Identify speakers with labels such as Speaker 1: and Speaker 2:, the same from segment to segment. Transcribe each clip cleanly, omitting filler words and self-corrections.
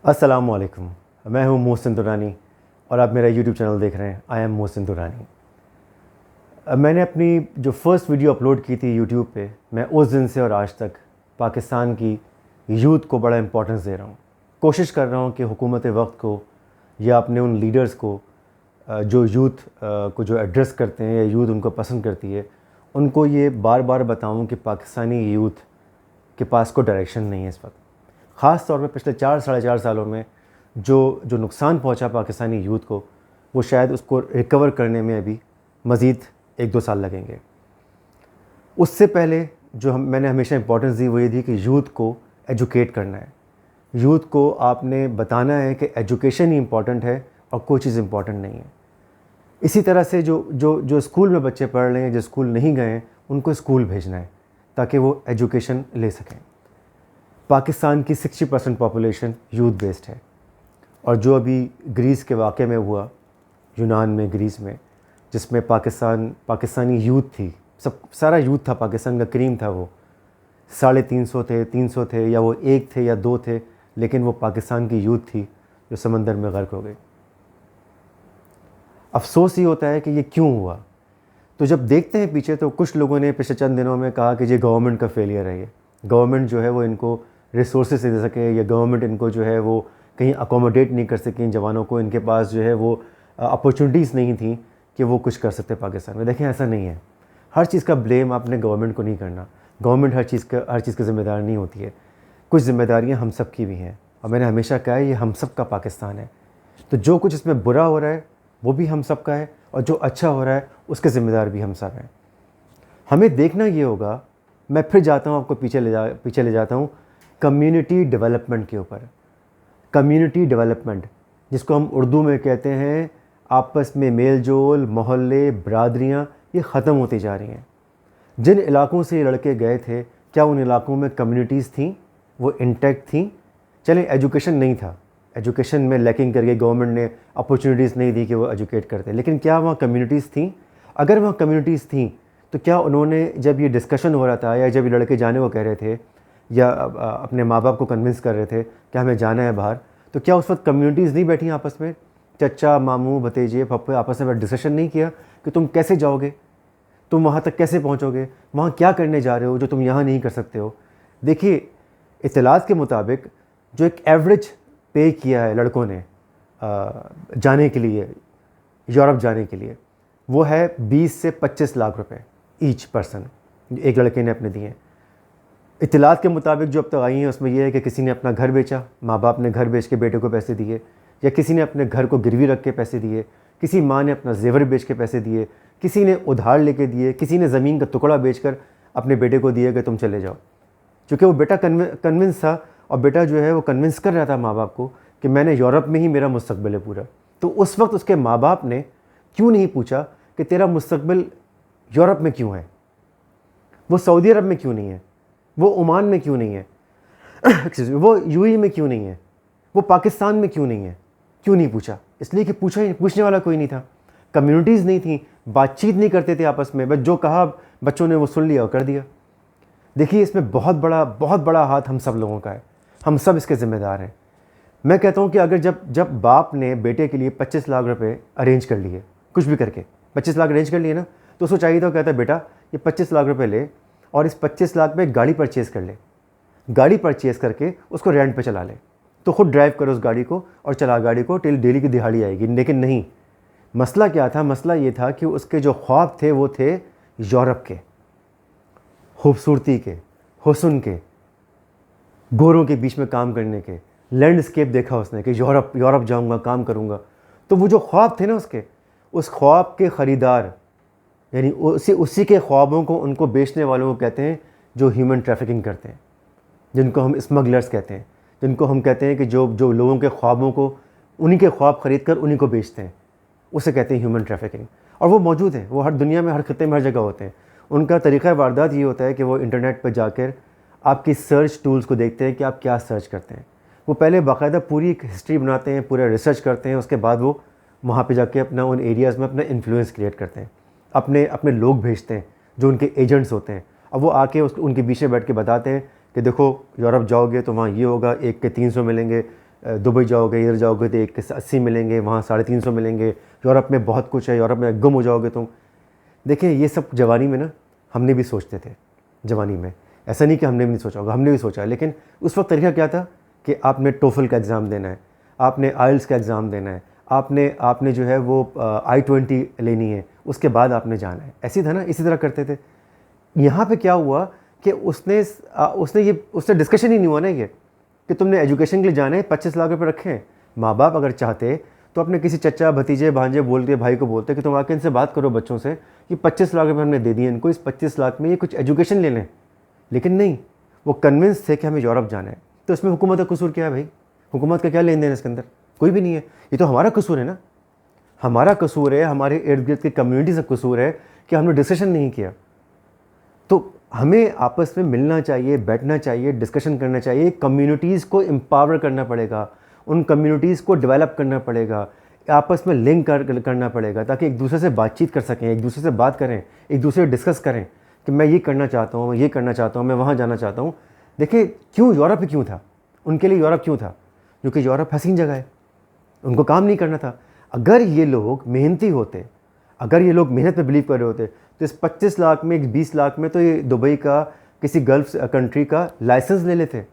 Speaker 1: अस्सलामुअलैकुम। मैं हूं मोहसिन दुरानी और आप मेरा यूट्यूब चैनल देख रहे हैं। I am Mohsin Durrani. मैंने अपनी जो फर्स्ट वीडियो अपलोड की थी यूट्यूब पे, मैं उस दिन से और आज तक पाकिस्तान की यूथ को बड़ा इम्पोर्टेंस दे रहा हूँ। कोशिश कर रहा हूँ कि हुकूमत वक्त को या अपने उन लीडर्स को जो यूथ को जो एड्रेस करते हैं या यूथ उनको पसंद करती है, उनको ये बार बार बताऊँ कि पाकिस्तानी यूथ के पास कोई डायरेक्शन नहीं है इस वक्त। ख़ास तौर पे पिछले 4-4.5 सालों में जो नुकसान पहुंचा पाकिस्तानी यूथ को, वो शायद उसको रिकवर करने में अभी मज़ीद 1-2 साल लगेंगे। उससे पहले जो मैंने हमेशा इंपॉर्टेंस दी वो ये थी कि यूथ को एजुकेट करना है। यूथ को आपने बताना है कि एजुकेशन ही इम्पॉर्टेंट है और कोई चीज़ इम्पॉर्टेंट नहीं है। इसी तरह से जो स्कूल में बच्चे पढ़ रहे हैं, जो स्कूल नहीं गए हैं, उनको स्कूल भेजना है ताकि वो एजुकेशन ले सकें। पाकिस्तान की 60% पॉपुलेशन यूथ बेस्ड है और जो अभी ग्रीस के वाक़े में हुआ, यूनान में, ग्रीस में, जिसमें पाकिस्तानी यूथ थी, सारा यूथ था, पाकिस्तान का क्रीम था, वो 350 थे, 300 थे, या वो 1 थे या 2 थे, लेकिन वो पाकिस्तान की यूथ थी जो समंदर में गर्क हो गई। अफसोस ये होता है कि ये क्यों हुआ। तो जब देखते हैं पीछे, तो कुछ लोगों ने पिछले चंद दिनों में कहा कि ये गवर्नमेंट का फेलियर है। ये गवर्नमेंट जो है वो इनको रिसोर्सेज दे सके, या गवर्नमेंट इनको जो है वो कहीं अकोमोडेट नहीं कर सकें जवानों को, इनके पास जो है वो अपॉर्चुनिटीज़ नहीं थी कि वो कुछ कर सकते पाकिस्तान में। देखें, ऐसा नहीं है। हर चीज़ का ब्लेम आपने गवर्नमेंट को नहीं करना। गवर्नमेंट हर चीज़ की ज़िम्मेदार नहीं होती है। कुछ ज़िम्मेदारियाँ हम सब की भी हैं, और मैंने हमेशा कहा है ये हम सब का पाकिस्तान है। तो जो कुछ इसमें बुरा हो रहा है वो भी हम सब का है, और जो अच्छा हो रहा है उसके ज़िम्मेदार भी हम सब हैं। हमें देखना ये होगा, मैं फिर जाता हूँ, आपको पीछे ले जाता हूँ कम्युनिटी डेवलपमेंट के ऊपर। कम्युनिटी डेवलपमेंट, जिसको हम उर्दू में कहते हैं आपस में मेल जोल, मोहल्ले, बरादरियाँ, ये ख़त्म होती जा रही हैं। जिन इलाकों से ये लड़के गए थे, क्या उन इलाकों में कम्युनिटीज़ थीं? वो इंटैक्ट थीं? चलें, एजुकेशन नहीं था, एजुकेशन में लैकिंग करके गवर्नमेंट ने अपॉर्चुनिटीज़ नहीं दी कि वो एजुकेट करते, लेकिन क्या वहाँ कम्युनिटीज़ थीं? अगर वहाँ कम्युनिटीज़ थीं तो क्या उन्होंने, जब ये डिस्कशन हो रहा था या जब ये लड़के जाने को कह रहे थे या अपने माँ बाप को कन्विंस कर रहे थे कि हमें जाना है बाहर, तो क्या उस वक्त कम्युनिटीज़ नहीं बैठी आपस में? चचा, मामू, भतीजे, पप्पे आपस में डिस्कशन नहीं किया कि तुम कैसे जाओगे, तुम वहाँ तक कैसे पहुँचोगे, वहाँ क्या करने जा रहे हो जो तुम यहाँ नहीं कर सकते हो? देखिए, इत्तलात के मुताबिक जो एक एवरेज पे किया है लड़कों ने जाने के लिए, यूरोप जाने के लिए, वो है 20 से 25 लाख रुपए ईच पर्सन, एक लड़के ने अपने दिए। इत्तलात के मुताबिक जो अब तक आई हैं उसमें यह है कि किसी ने अपना घर बेचा, माँ बाप ने घर बेच के बेटे को पैसे दिए, या किसी ने अपने घर को गिरवी रख के पैसे दिए, किसी माँ ने अपना जेवर बेच के पैसे दिए, किसी ने उधार लेके दिए, किसी ने ज़मीन का टुकड़ा बेचकर अपने बेटे को दिए कि तुम चले जाओ। चूँकि वो बेटा कन्विंस था, और बेटा जो है वो कन्विंस कर रहा था माँ बाप को कि मैंने यूरोप में ही मेरा मुस्तकबिल है पूरा। तो उस वक्त उसके माँ बाप ने क्यों नहीं पूछा कि तेरा मुस्तकबिल यूरोप में क्यों है, वो सऊदी अरब में क्यों नहीं है, वो ओमान में क्यों नहीं है, वो यूएई में क्यों नहीं है, वो पाकिस्तान में क्यों नहीं है? क्यों नहीं पूछा? इसलिए कि पूछने वाला कोई नहीं था, कम्युनिटीज़ नहीं थी, बातचीत नहीं करते थे आपस में, बस जो कहा बच्चों ने वो सुन लिया और कर दिया। देखिए, इसमें बहुत बड़ा हाथ हम सब लोगों का है, हम सब इसके ज़िम्मेदार हैं। मैं कहता हूँ कि अगर जब बाप ने बेटे के लिए 25 लाख रुपए अरेंज कर लिए, कुछ भी करके 25 लाख अरेंज कर लिए ना, तो उसको चाहिए था, कहता बेटा ये 25 लाख रुपए ले और इस 25 लाख में गाड़ी परचेज़ कर ले, गाड़ी परचेज़ करके उसको रेंट पे चला ले, तो खुद ड्राइव करो उस गाड़ी को और चला गाड़ी को टिल डेली की दिहाड़ी आएगी। लेकिन नहीं, मसला क्या था? मसला ये था कि उसके जो ख्वाब थे वो थे यूरोप के, खूबसूरती के, हुस्न के, गोरों के बीच में काम करने के, लैंडस्केप देखा उसने कि यूरोप जाऊंगा, काम करूंगा। तो वो जो ख्वाब थे ना उसके, उस ख्वाब के ख़रीदार, यानी उसी के ख्वाबों को उनको बेचने वालों को कहते हैं जो ह्यूमन ट्रैफिकिंग करते हैं, जिनको हम स्मगलर्स कहते हैं, जिनको हम कहते हैं कि जो लोगों के ख्वाबों को, उन्हीं के ख्वाब ख़रीद कर उन्हीं को बेचते हैं, उसे कहते हैं ह्यूमन ट्रैफिकिंग। और वो मौजूद हैं, वो हर दुनिया में, हर खत्ते में, हर जगह होते हैं। उनका तरीक़ा वारदात ये होता है कि वो इंटरनेट पर जाकर आपकी सर्च टूल्स को देखते हैं कि आप क्या सर्च करते हैं। वो पहले बाकायदा पूरी एक हिस्ट्री बनाते हैं, पूरा रिसर्च करते हैं, उसके बाद वो वहाँ पे जाके अपना उन एरियाज़ में अपना इन्फ्लुएंस क्रिएट करते हैं, अपने लोग भेजते हैं जो उनके एजेंट्स होते हैं। अब वो आके उनके बीच में बैठ के बताते हैं कि देखो यूरोप जाओगे तो वहाँ ये होगा, 1 के 300 मिलेंगे, दुबई जाओगे, इधर जाओगे तो 1 के 80 मिलेंगे, वहाँ 350 मिलेंगे, यूरोप में बहुत कुछ है, यूरोप में गुम हो जाओगे तुम। देखिए ये सब जवानी में ना हमने भी सोचते थे, जवानी में, ऐसा नहीं कि हमने भी नहीं सोचा होगा, हमने भी सोचा। लेकिन उस वक्त तरीका क्या था कि आपने टोफल का एग्ज़ाम देना है, आपने आइल्स का एग्ज़ाम देना है, आपने जो है वो I-20 लेनी है, उसके बाद आपने जाना है। ऐसी था ना, इसी तरह करते थे। यहाँ पे क्या हुआ कि उसने डिस्कशन ही नहीं हुआ ना ये कि तुमने एजुकेशन के लिए जाना है, 25 लाख रुपये रखे हैं। माँ बाप अगर चाहते तो अपने किसी चचा भतीजे भांजे बोल के भाई को बोलते कि तुम आके इनसे बात करो बच्चों से कि 25 लाख रुपये हमने दे दिए इनको, इस 25 लाख में ये कुछ एजुकेशन ले लें। लेकिन नहीं, वो कन्विंस थे कि हमें यूरोप जाना है। तो इसमें हुकूमत का कसूर क्या है भाई? हुकूमत का क्या लेन देन है इसके अंदर? कोई भी नहीं है। ये तो हमारा कसूर है ना, हमारा कसूर है, हमारे इर्द गिर्द की कम्युनिटी से कसूर है कि हमने डिस्कशन नहीं किया। तो हमें आपस में मिलना चाहिए, बैठना चाहिए, डिस्कशन करना चाहिए, कम्युनिटीज़ को एम्पावर करना पड़ेगा, उन कम्युनिटीज़ को डेवलप करना पड़ेगा, आपस में लिंक करना पड़ेगा, ताकि एक दूसरे से बातचीत कर सकें, एक दूसरे से बात करें, एक दूसरे से डिस्कस करें कि मैं ये करना चाहता हूँ, मैं ये करना चाहता हूँ, मैं वहाँ जाना चाहता हूँ। देखिए क्यों यूरोप क्यों था, उनके लिए यूरोप क्यों था? क्योंकि यूरोप हसीन जगह है, उनको काम नहीं करना था। अगर ये लोग मेहनती होते, अगर ये लोग मेहनत पे बिलीव कर रहे होते, तो इस 25 लाख में, 20 लाख में तो ये दुबई का किसी गल्फ कंट्री का लाइसेंस ले लेते।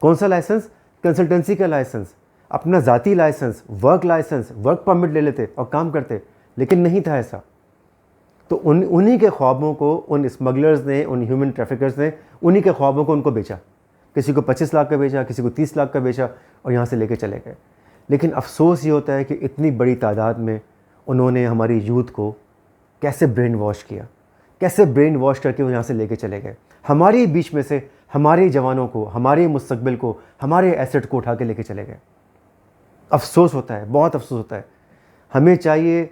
Speaker 1: कौन सा लाइसेंस? कंसल्टेंसी का लाइसेंस, अपना ज़ाती लाइसेंस, वर्क परमिट ले लेते और काम करते। लेकिन नहीं था ऐसा। तो उन्हीं के ख्वाबों को उन स्मगलर्स ने, उन ह्यूमन ट्रैफिकर्स ने उन्हीं के ख्वाबों को उनको बेचा। किसी को 25 लाख का बेचा, किसी को 30 लाख का बेचा और यहाँ से लेके चले गए। लेकिन अफसोस ये होता है कि इतनी बड़ी तादाद में उन्होंने हमारी यूथ को कैसे ब्रेन वॉश किया, कैसे ब्रेन वॉश करके वो यहाँ से लेके चले गए। हमारे बीच में से हमारे जवानों को, हमारे मुस्तकबिल को, हमारे एसेट को उठा के लेके चले गए। अफसोस होता है, बहुत अफसोस होता है। हमें चाहिए,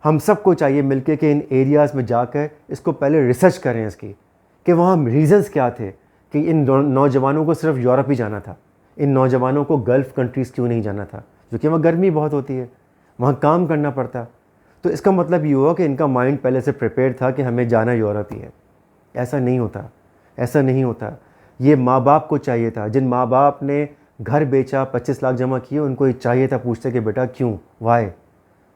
Speaker 1: हम सबको चाहिए मिलके कि इन एरियाज़ में जाकर इसको पहले रिसर्च करें इसकी, कि वहाँ रीज़न्स क्या थे कि इन नौजवानों को सिर्फ यूरोप ही जाना था, इन नौजवानों को गल्फ़ कंट्रीज़ क्यों नहीं जाना था, क्योंकि वहाँ गर्मी बहुत होती है, वहाँ काम करना पड़ता। तो इसका मतलब ये हुआ कि इनका माइंड पहले से प्रिपेयर था कि हमें जाना यूरोप ही है। ऐसा नहीं होता, ऐसा नहीं होता। ये माँ बाप को चाहिए था, जिन माँ बाप ने घर बेचा, 25 लाख जमा किए, उनको ये चाहिए था पूछते कि बेटा क्यों, वाई,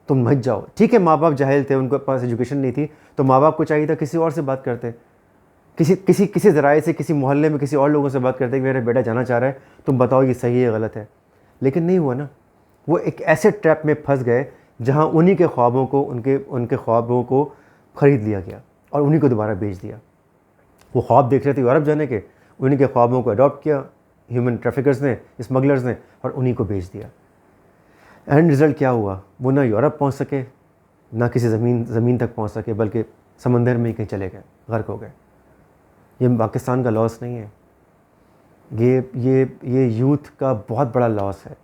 Speaker 1: तुम मत जाओ। ठीक है, माँ बाप जाहिल थे, उनके पास एजुकेशन नहीं थी, तो माँ बाप को चाहिए था किसी और से बात करते, किसी ज़राए से, किसी मोहल्ले में किसी और लोगों से बात करते कि मेरा बेटा जाना चाह रहा है, तुम बताओ ये सही है गलत है। लेकिन नहीं हुआ ना। वो एक ऐसे ट्रैप में फंस गए जहाँ उन्हीं के ख्वाबों को, उनके ख्वाबों को ख़रीद लिया गया और उन्हीं को दोबारा बेच दिया। वो ख्वाब देख रहे थे यूरोप जाने के, उन्हीं के ख्वाबों को अडॉप्ट किया ह्यूमन ट्रैफिकर्स ने, स्मगलर्स ने, और उन्हीं को बेच दिया। एंड रिज़ल्ट क्या हुआ? वो ना यूरोप पहुंच सके, ना किसी ज़मीन तक पहुंच सके, बल्कि समंदर में ही कहीं चले गए, गर्क हो गए। ये पाकिस्तान का लॉस नहीं है, ये यूथ का बहुत बड़ा लॉस है।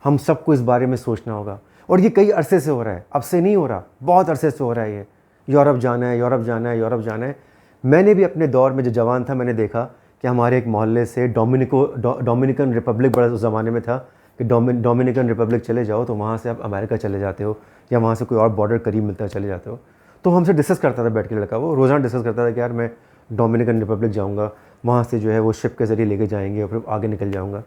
Speaker 1: हम सबको इस बारे में सोचना होगा। और ये कई अरसे से हो रहा है, अब से नहीं हो रहा, बहुत अरसे से हो रहा है। ये यूरोप जाना है, यूरोप जाना है, यूरोप जाना है। मैंने भी अपने दौर में जो जवान था, मैंने देखा कि हमारे एक मोहल्ले से डोमिनिकन रिपब्लिक, बड़ा उस ज़माने में था कि डोमिनिकन रिपब्लिक चले जाओ तो वहाँ से आप अमेरिका चले जाते हो, या वहाँ से कोई और बॉर्डर करीब मिलता है चले जाते हो। तो हमसे डिस्कस करता था बैठ के लड़का, वो रोज़ाना डिस्कस करता था कि यार मैं डोमिनिकन रिपब्लिक जाऊँगा, वहाँ से जो है वो शिप के ज़रिए लेके जाएंगे और फिर आगे निकल जाऊँगा।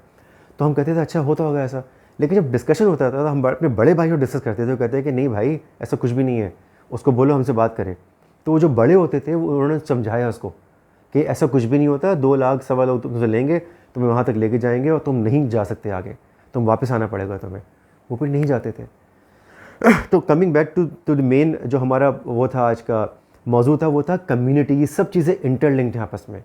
Speaker 1: तो हम कहते थे अच्छा होता होगा ऐसा। लेकिन जब डिस्कशन होता था तो हम अपने बड़े भाई को डिस्कस करते थे, वो कहते हैं कि नहीं भाई ऐसा कुछ भी नहीं है, उसको बोलो हमसे बात करें। तो वो जो बड़े होते थे वो उन्होंने समझाया उसको कि ऐसा कुछ भी नहीं होता, 2 लाख सवा लाख तुमसे लेंगे, तुम्हें वहाँ तक लेके जाएंगे और तुम नहीं जा सकते आगे, तुम वापस आना पड़ेगा तुम्हें। वो फिर नहीं जाते थे। तो coming back to the main जो हमारा वो था, आज का मौजू था, वो था कम्युनिटी। ये सब चीज़ें इंटरलिंक्ड हैं आपस में।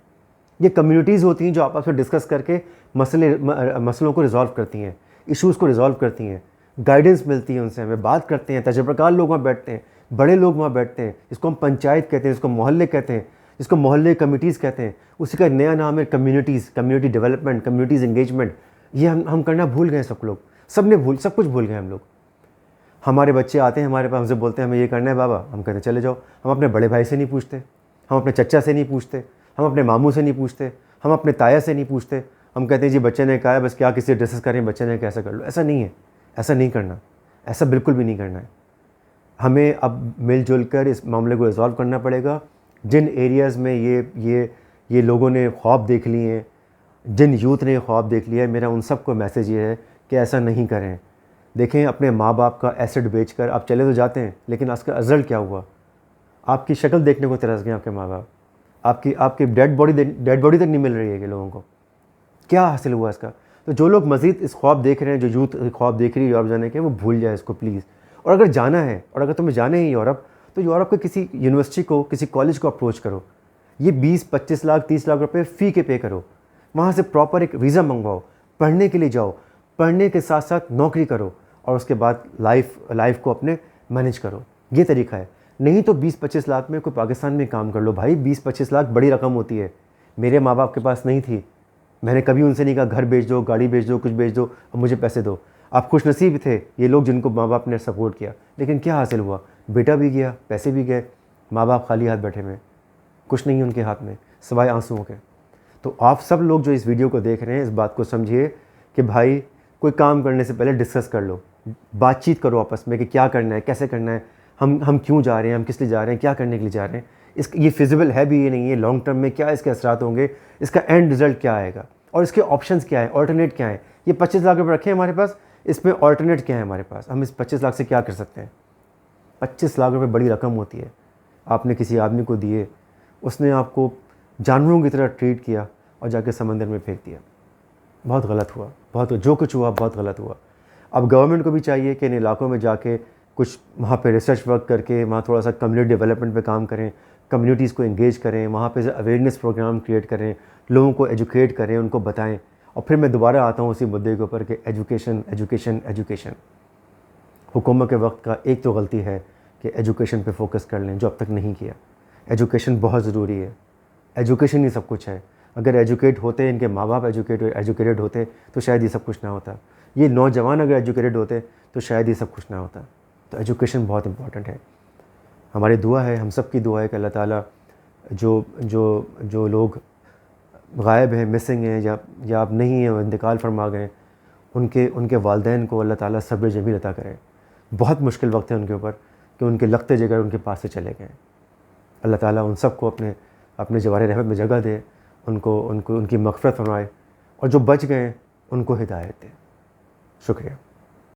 Speaker 1: ये कम्युनिटीज़ होती हैं जो आपस में डिस्कस करके मसलों को रिजॉल्व करती हैं, इश्यूज़ को रिजॉल्व करती हैं, गाइडेंस मिलती है उनसे, हमें बात करते हैं, तजुर्बेकार लोग वहाँ बैठते हैं, बड़े लोग वहाँ बैठते हैं। इसको हम पंचायत कहते हैं, इसको मोहल्ले कहते हैं, इसको मोहल्ले कमिटीज़ कहते हैं। उसी का नया नाम है communities, community development, communities engagement. ये हम करना भूल गए सब लोग, सब कुछ भूल गए हम लोग। हमारे बच्चे आते हैं हमारे पास, हमसे बोलते हैं हमें ये करना है बाबा, हम कहते हैं चले जाओ। हम अपने बड़े भाई से नहीं पूछते, हम अपने चचा से नहीं पूछते, हम अपने मामू से नहीं पूछते, हम अपने ताया से नहीं पूछते। हम कहते हैं जी बच्चे ने कहा है, बस क्या किसी से डिस्कस करें, बच्चे ने कैसा कर लो। ऐसा नहीं है, ऐसा नहीं करना, ऐसा बिल्कुल भी नहीं करना है। हमें अब मिलजुल कर इस मामले को रिजॉल्व करना पड़ेगा। जिन एरियाज़ में ये लोगों ने ख्वाब देख लिए हैं, जिन यूथ ने ख्वाब देख लिया है, मेरा उन सबको मैसेज ये है कि ऐसा नहीं करें। देखें, अपने माँ बाप का एसेट बेचकर आप चले तो जाते हैं, लेकिन उसका रिज़ल्ट क्या हुआ? आपकी शक्ल देखने को तरस गए आपके माँ बाप, आपकी आपकी डेड बॉडी तक नहीं मिल रही है कि लोगों को क्या हासिल हुआ इसका। तो जो लोग मज़ीद इस ख्वाब देख रहे हैं, जो यूथ ख्वाब देख रही है यूरोप जाने के, वो भूल जाए इसको प्लीज़। और अगर जाना है, और अगर तुम्हें जाना है यूरोप, तो यूरोप के किसी यूनिवर्सिटी को, किसी कॉलेज को अप्रोच करो। ये 20-25 लाख 30 लाख रुपए फ़ी के पे करो, वहाँ से प्रॉपर एक वीज़ा मंगवाओ, पढ़ने के लिए जाओ, पढ़ने के साथ साथ नौकरी करो, और उसके बाद लाइफ को अपने मैनेज करो। ये तरीका है। नहीं तो 20-25 लाख में कोई पाकिस्तान में काम कर लो भाई। 20-25 लाख बड़ी रकम होती है। मेरे माँ बाप के पास नहीं थी, मैंने कभी उनसे नहीं कहा घर बेच दो, गाड़ी बेच दो, कुछ बेच दो, अब मुझे पैसे दो। आप खुशनसीब थे ये लोग जिनको माँ बाप ने सपोर्ट किया। लेकिन क्या हासिल हुआ? बेटा भी गया, पैसे भी गए, माँ बाप खाली हाथ बैठे हुए, कुछ नहीं उनके हाथ में सिवाय आंसुओं के। तो आप सब लोग जो इस वीडियो को देख रहे हैं, इस बात को समझिए कि भाई कोई काम करने से पहले डिस्कस कर लो, बातचीत करो आपस में कि क्या करना है, कैसे करना है, हम क्यों जा रहे हैं, हम किस लिए जा रहे हैं, क्या करने के लिए जा रहे हैं, ये फिजिबल है भी ये नहीं है, लॉन्ग टर्म में क्या इसके असरात होंगे, इसका एंड रिजल्ट क्या आएगा, और इसके ऑप्शंस क्या है, ऑल्टरनेट क्या है। ये 25 लाख रुपये रखे हैं हमारे पास, इसमें ऑल्टरनेट क्या है हमारे पास, हम इस 25 लाख से क्या कर सकते हैं। 25 लाख रुपये बड़ी रकम होती है। आपने किसी आदमी को दिए, उसने आपको जानवरों की तरह ट्रीट किया और जाके समंदर में फेंक दिया। बहुत गलत हुआ, बहुत जो कुछ हुआ बहुत गलत हुआ। अब गवर्नमेंट को भी चाहिए कि इन इलाकों में जाके कुछ वहाँ पे रिसर्च वर्क करके वहाँ थोड़ा सा कम्युनिटी डेवलपमेंट पे काम करें, कम्युनिटीज़ को एंगेज करें, वहाँ पे अवेयरनेस प्रोग्राम क्रिएट करें, लोगों को एजुकेट करें, उनको बताएं। और फिर मैं दोबारा आता हूँ उसी मुद्दे के ऊपर कि एजुकेशन एजुकेशन एजुकेशन। हुकूमत के वक्त का एक तो गलती है कि एजुकेशन पे फोकस कर लें, जो अब तक नहीं किया। एजुकेशन बहुत ज़रूरी है, एजुकेशन ही सब कुछ है। अगर एजुकेट होते, इनके माँ बाप एजुकेटेड होते तो शायद ये सब कुछ ना होता। ये नौजवान अगर एजुकेटेड होते तो शायद ये सब कुछ ना होता। तो एजुकेशन बहुत इंपॉर्टेंट है। हमारी दुआ है, हम सब की दुआ है कि अल्लाह ताला जो लोग गायब हैं, मिसिंग हैं, या अब नहीं हैं, इंतकाल फरमा गए, उनके वालिदैन को अल्लाह ताला सब्र जमील अता करे। बहुत मुश्किल वक्त है उनके ऊपर कि उनके लगते जिगर उनके पास से चले गए। अल्लाह ताला उन सब को अपने जवारे रहमत में जगह दे, उनकी मग़फ़िरत फरमाए, और जो बच गए उनको हिदायत दे। शुक्रिया।